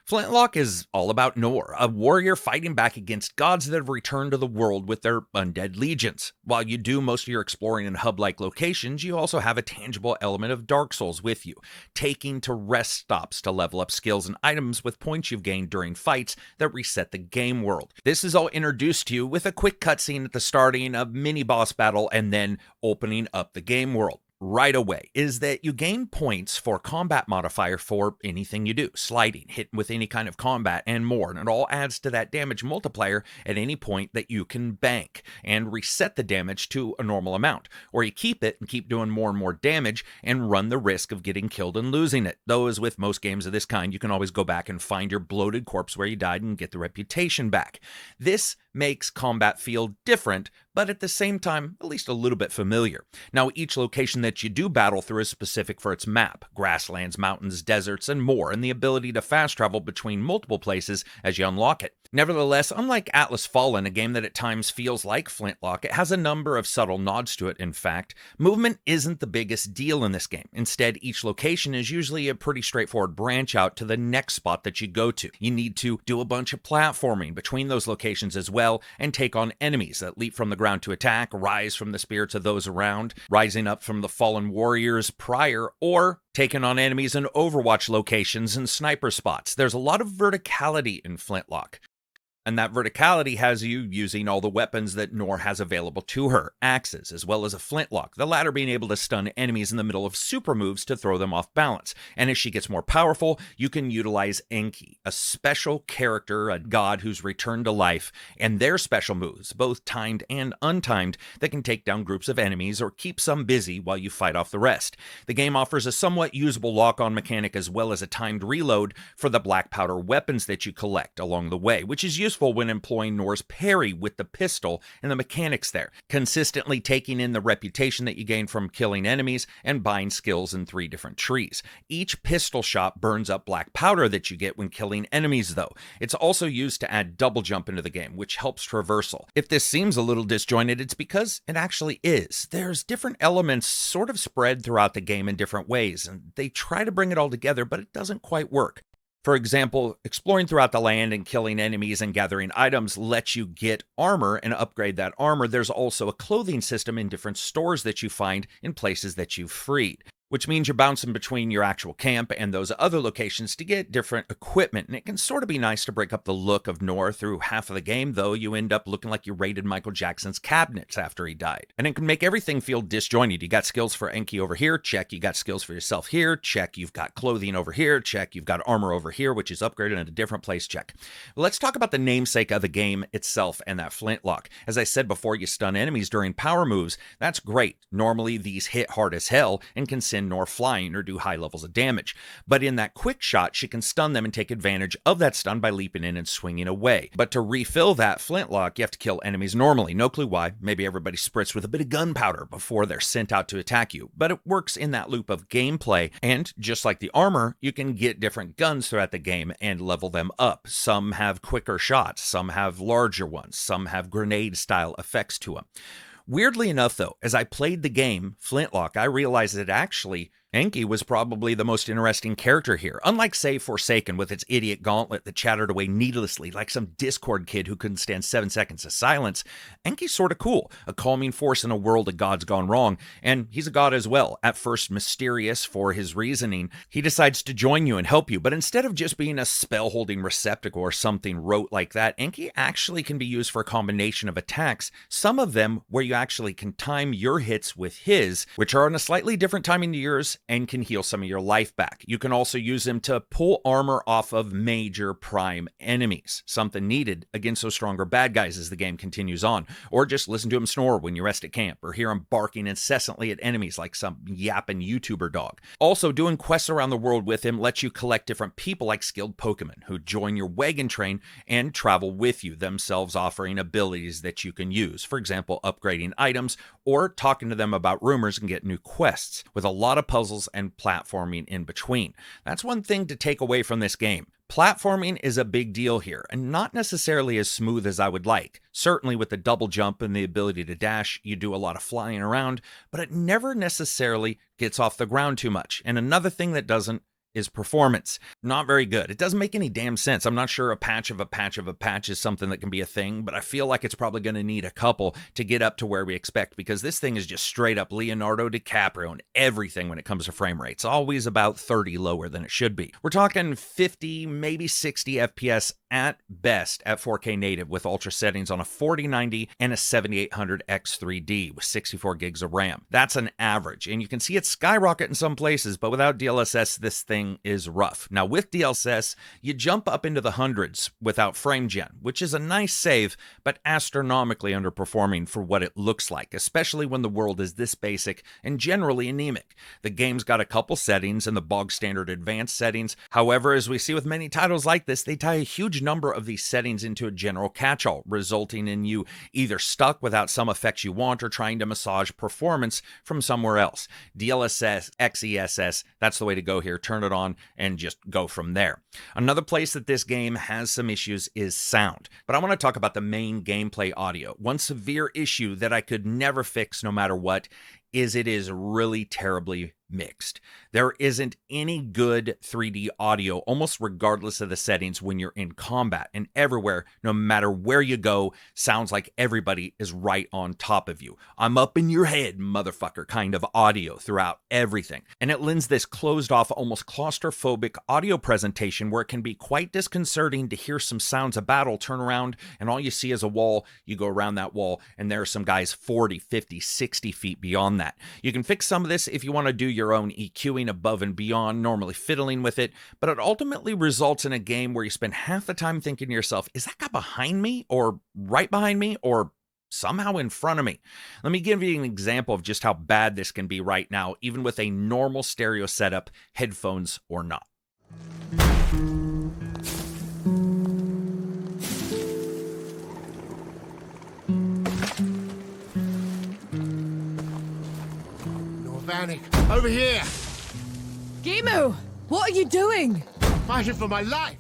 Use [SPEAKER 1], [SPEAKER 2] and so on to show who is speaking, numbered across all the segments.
[SPEAKER 1] Flintlock is all about Nor, a warrior fighting back against gods that have returned to the world with their undead legions. While you do most of your exploring in hub-like locations, you also have a tangible element of Dark Souls with you, taking to rest stops to level up skills and items with points you've gained during fights that reset the game world. This is all introduced to you with a quick cutscene at the starting of mini-boss battle and then opening up the game world. Right away is that you gain points for combat modifier for anything you do, sliding, hitting with any kind of combat, and more, and it all adds to that damage multiplier at any point that you can bank and reset the damage to a normal amount, or you keep it and keep doing more and more damage and run the risk of getting killed and losing it. Though, as with most games of this kind, you can always go back and find your bloated corpse where you died and get the reputation back. This makes combat feel different, but at the same time, at least a little bit familiar. Now, each location that you do battle through is specific for its map: grasslands, mountains, deserts, and more, and the ability to fast travel between multiple places as you unlock it. Nevertheless, unlike Atlas Fallen, a game that at times feels like Flintlock, it has a number of subtle nods to it, in fact. Movement isn't the biggest deal in this game. Instead, each location is usually a pretty straightforward branch out to the next spot that you go to. You need to do a bunch of platforming between those locations as well, and take on enemies that leap from the ground to attack, rise from the spirits of those around, rising up from the fallen warriors prior, or taking on enemies in Overwatch locations and sniper spots. There's a lot of verticality in Flintlock. And that verticality has you using all the weapons that Nor has available to her, axes, as well as a flintlock, the latter being able to stun enemies in the middle of super moves to throw them off balance. And as she gets more powerful, you can utilize Enki, a special character, a god who's returned to life, and their special moves, both timed and untimed, that can take down groups of enemies or keep some busy while you fight off the rest. The game offers a somewhat usable lock-on mechanic as well as a timed reload for the black powder weapons that you collect along the way, which is useful when employing Nor's parry with the pistol and the mechanics there, consistently taking in the reputation that you gain from killing enemies and buying skills in 3 different trees. Each pistol shot burns up black powder that you get when killing enemies, though. It's also used to add double jump into the game, which helps traversal. If this seems a little disjointed, it's because it actually is. There's different elements sort of spread throughout the game in different ways, and they try to bring it all together, but it doesn't quite work. For example, exploring throughout the land and killing enemies and gathering items lets you get armor and upgrade that armor. There's also a clothing system in different stores that you find in places that you've freed, which means you're bouncing between your actual camp and those other locations to get different equipment. And it can sort of be nice to break up the look of Nor through half of the game, though you end up looking like you raided Michael Jackson's cabinets after he died. And it can make everything feel disjointed. You got skills for Enki over here, check. You got skills for yourself here, check. You've got clothing over here, check. You've got armor over here, which is upgraded in a different place, check. Well, let's talk about the namesake of the game itself and that flintlock. As I said before, you stun enemies during power moves. That's great. Normally, these hit hard as hell and can send Nor flying or do high levels of damage. But in that quick shot, she can stun them and take advantage of that stun by leaping in and swinging away. But to refill that flintlock, you have to kill enemies normally. No clue why. Maybe everybody spritz with a bit of gunpowder before they're sent out to attack you. But it works in that loop of gameplay. And just like the armor, you can get different guns throughout the game and level them up. Some have quicker shots, some have larger ones, some have grenade-style effects to them. Weirdly enough, though, as I played the game, Flintlock, I realized that actually Enki was probably the most interesting character here. Unlike, say, Forsaken with its idiot gauntlet that chattered away needlessly like some Discord kid who couldn't stand 7 seconds of silence, Enki's sort of cool, a calming force in a world of gods gone wrong, and he's a god as well. At first mysterious for his reasoning, he decides to join you and help you, but instead of just being a spell-holding receptacle or something rote like that, Enki actually can be used for a combination of attacks, some of them where you actually can time your hits with his, which are on a slightly different timing to yours, and can heal some of your life back. You can also use him to pull armor off of major prime enemies, something needed against those stronger bad guys as the game continues on, or just listen to him snore when you rest at camp, or hear him barking incessantly at enemies like some yapping YouTuber dog. Also, doing quests around the world with him lets you collect different people like skilled Pokemon who join your wagon train and travel with you, themselves offering abilities that you can use. For example, upgrading items or talking to them about rumors and get new quests, with a lot of puzzles and platforming in between. That's one thing to take away from this game. Platforming is a big deal here, and not necessarily as smooth as I would like. Certainly with the double jump and the ability to dash, you do a lot of flying around, but it never necessarily gets off the ground too much. And another thing that doesn't is performance. Not very good. It doesn't make any damn sense. I'm not sure a patch of a patch of a patch is something that can be a thing, but I feel like it's probably going to need a couple to get up to where we expect, because this thing is just straight up Leonardo DiCaprio and everything when it comes to frame rates. Always about 30 lower than it should be. We're talking 50, maybe 60 FPS at best at 4K native with ultra settings on a 4090 and a 7800 X3D with 64 gigs of RAM. That's an average, and you can see it skyrocket in some places, but without DLSS, this thing is rough. Now, with DLSS, you jump up into the hundreds without frame gen, which is a nice save, but astronomically underperforming for what it looks like, especially when the world is this basic and generally anemic. The game's got a couple settings and the bog standard advanced settings. However, as we see with many titles like this, they tie a huge number of these settings into a general catch-all, resulting in you either stuck without some effects you want or trying to massage performance from somewhere else. DLSS, XESS, that's the way to go here. Turn it on and just go from there. Another place that this game has some issues is sound, but I want to talk about the main gameplay audio. One severe issue that I could never fix no matter what is it is really terribly mixed. There isn't any good 3D audio, almost regardless of the settings when you're in combat, and everywhere, no matter where you go, sounds like everybody is right on top of you. I'm up in your head, motherfucker kind of audio throughout everything. And it lends this closed off, almost claustrophobic audio presentation where it can be quite disconcerting to hear some sounds of battle, turn around, and all you see is a wall. You go around that wall, and there are some guys 40, 50, 60 feet beyond that. You can fix some of this if you want to do your own EQing above and beyond, normally fiddling with it, but it ultimately results in a game where you spend half the time thinking to yourself, is that guy behind me, or right behind me, or somehow in front of me? Let me give you an example of just how bad this can be right now, even with a normal stereo setup, headphones or not.
[SPEAKER 2] Over here!
[SPEAKER 3] Gimu! What are you doing?
[SPEAKER 2] Fighting for my life!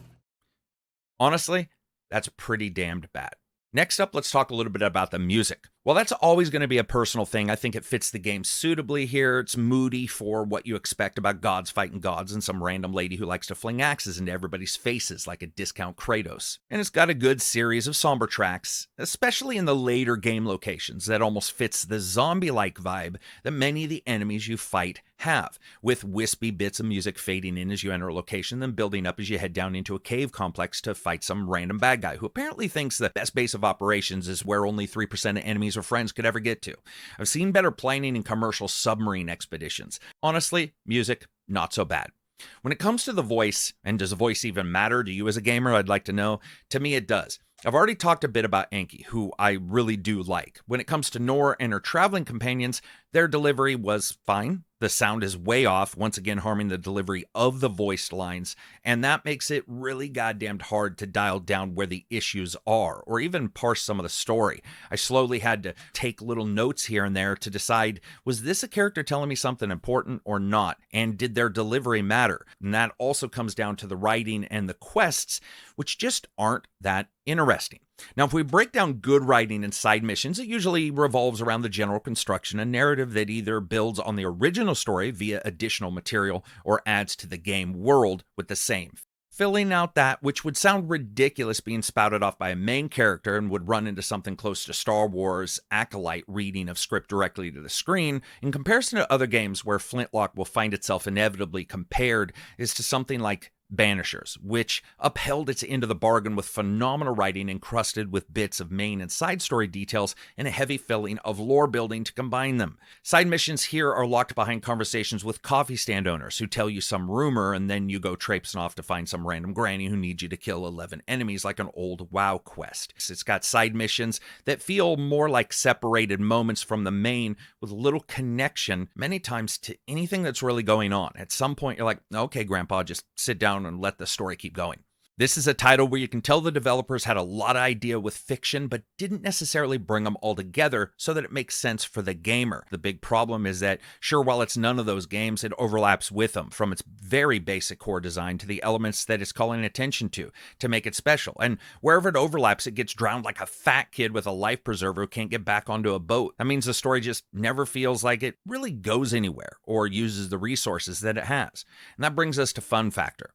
[SPEAKER 1] Honestly, that's pretty damned bad. Next up, let's talk a little bit about the music. Well, that's always going to be a personal thing. I think it fits the game suitably here. It's moody for what you expect about gods fighting gods and some random lady who likes to fling axes into everybody's faces like a discount Kratos. And it's got a good series of somber tracks, especially in the later game locations, that almost fits the zombie-like vibe that many of the enemies you fight have, with wispy bits of music fading in as you enter a location, then building up as you head down into a cave complex to fight some random bad guy who apparently thinks the best base of operations is where only 3% of enemies or friends could ever get to. I've seen better planning in commercial submarine expeditions. Honestly, music, not so bad. When it comes to the voice, and does the voice even matter to you as a gamer, I'd like to know. To me, it does. I've already talked a bit about Enki, who I really do like. When it comes to Nor and her traveling companions, their delivery was fine. The sound is way off, once again harming the delivery of the voiced lines, and that makes it really goddamned hard to dial down where the issues are, or even parse some of the story. I slowly had to take little notes here and there to decide, was this a character telling me something important or not, and did their delivery matter? And that also comes down to the writing and the quests, which just aren't that interesting. Now, if we break down good writing and side missions, it usually revolves around the general construction, a narrative that either builds on the original story via additional material or adds to the game world with the same. Filling out that which would sound ridiculous being spouted off by a main character and would run into something close to Star Wars acolyte reading of script directly to the screen, in comparison to other games where Flintlock will find itself inevitably compared, is to something like Banishers, which upheld its end of the bargain with phenomenal writing encrusted with bits of main and side story details and a heavy filling of lore building to combine them. Side missions here are locked behind conversations with coffee stand owners who tell you some rumor, and then you go traipsing off to find some random granny who needs you to kill 11 enemies like an old WoW quest. It's got side missions that feel more like separated moments from the main with little connection many times to anything that's really going on. At some point you're like, okay, grandpa, just sit down and let the story keep going. This is a title where you can tell the developers had a lot of idea with fiction, but didn't necessarily bring them all together so that it makes sense for the gamer. The big problem is that, sure, while it's none of those games, it overlaps with them, from its very basic core design to the elements that it's calling attention to make it special. And wherever it overlaps, it gets drowned like a fat kid with a life preserver who can't get back onto a boat. That means the story just never feels like it really goes anywhere or uses the resources that it has. And that brings us to fun factor.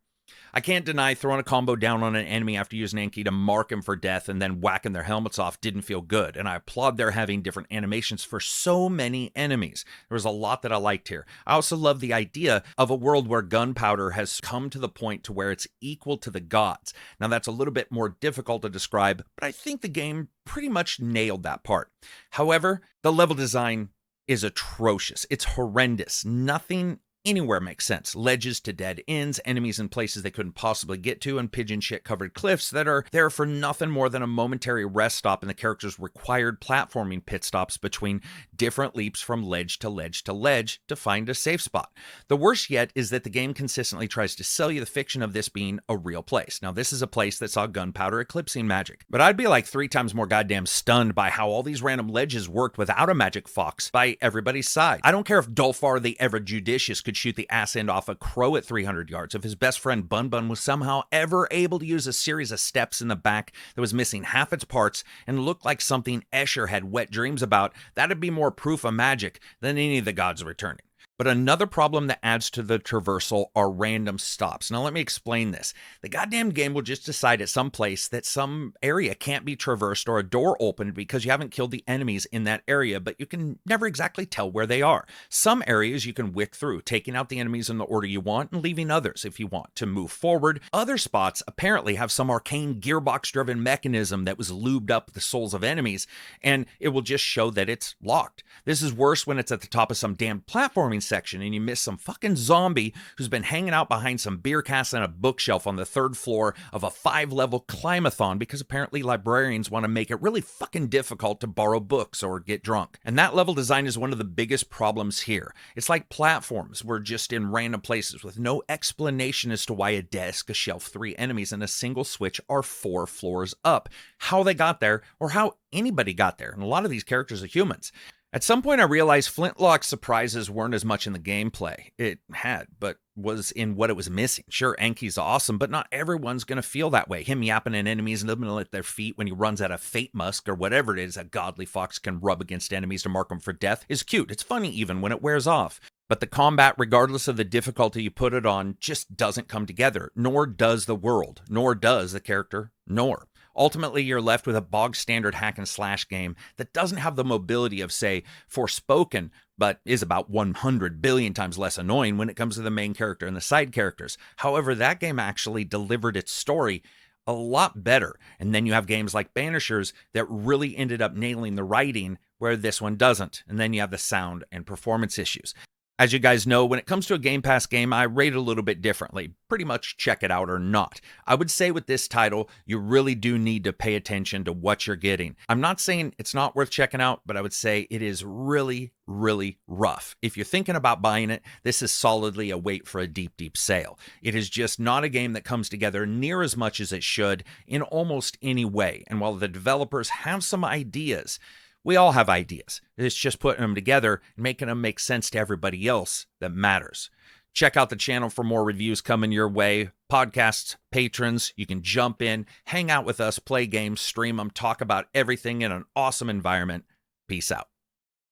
[SPEAKER 1] I can't deny throwing a combo down on an enemy after using Enki to mark him for death and then whacking their helmets off didn't feel good, and I applaud their having different animations for so many enemies. There was a lot that I liked here. I also love the idea of a world where gunpowder has come to the point to where it's equal to the gods. Now that's a little bit more difficult to describe, but I think the game pretty much nailed that part. However, the level design is atrocious. It's horrendous. Nothing anywhere makes sense. Ledges to dead ends, enemies in places they couldn't possibly get to, and pigeon shit covered cliffs that are there for nothing more than a momentary rest stop in the character's required platforming pit stops between different leaps from ledge to ledge to ledge to find a safe spot. The worst yet is that the game consistently tries to sell you the fiction of this being a real place. Now, this is a place that saw gunpowder eclipsing magic, but I'd be like 3 times more goddamn stunned by how all these random ledges worked without a magic fox by everybody's side. I don't care if Dolfar the Ever Judicious could shoot the ass end off a crow at 300 yards. If his best friend Bun Bun was somehow ever able to use a series of steps in the back that was missing half its parts and looked like something Escher had wet dreams about, that'd be more proof of magic than any of the gods returning. But another problem that adds to the traversal are random stops. Now let me explain this. The goddamn game will just decide at some place that some area can't be traversed or a door opened because you haven't killed the enemies in that area, but you can never exactly tell where they are. Some areas you can wick through, taking out the enemies in the order you want and leaving others if you want to move forward. Other spots apparently have some arcane gearbox-driven mechanism that was lubed up the souls of enemies, and it will just show that it's locked. This is worse when it's at the top of some damn platforming section and you miss some fucking zombie who's been hanging out behind some beer casks and a bookshelf on the 3rd floor of a 5-level climathon because apparently librarians want to make it really fucking difficult to borrow books or get drunk. And that level design is one of the biggest problems here. It's like platforms were just in random places with no explanation as to why a desk, a shelf, 3 enemies, and a single switch are 4 floors up, how they got there, or how anybody got there. And a lot of these characters are humans. At some point, I realized Flintlock's surprises weren't as much in the gameplay. It had, but was in what it was missing. Sure, Enki's awesome, but not everyone's going to feel that way. Him yapping at enemies and living at their feet when he runs out of Fate Musk or whatever it is a godly fox can rub against enemies to mark them for death is cute. It's funny even when it wears off. But the combat, regardless of the difficulty you put it on, just doesn't come together, nor does the world, nor does the character, nor. Ultimately, you're left with a bog-standard hack-and-slash game that doesn't have the mobility of, say, Forspoken, but is about 100 billion times less annoying when it comes to the main character and the side characters. However, that game actually delivered its story a lot better. And then you have games like Banishers that really ended up nailing the writing, where this one doesn't. And then you have the sound and performance issues. As you guys know, when it comes to a Game Pass game, I rate it a little bit differently. Pretty much check it out or not. I would say with this title, you really do need to pay attention to what you're getting. I'm not saying it's not worth checking out, but I would say it is really, really rough. If you're thinking about buying it, this is solidly a wait for a deep, deep sale. It is just not a game that comes together near as much as it should in almost any way. And while the developers have some ideas, we all have ideas. It's just putting them together and making them make sense to everybody else that matters. Check out the channel for more reviews coming your way. Podcasts, patrons, you can jump in, hang out with us, play games, stream them, talk about everything in an awesome environment. Peace out.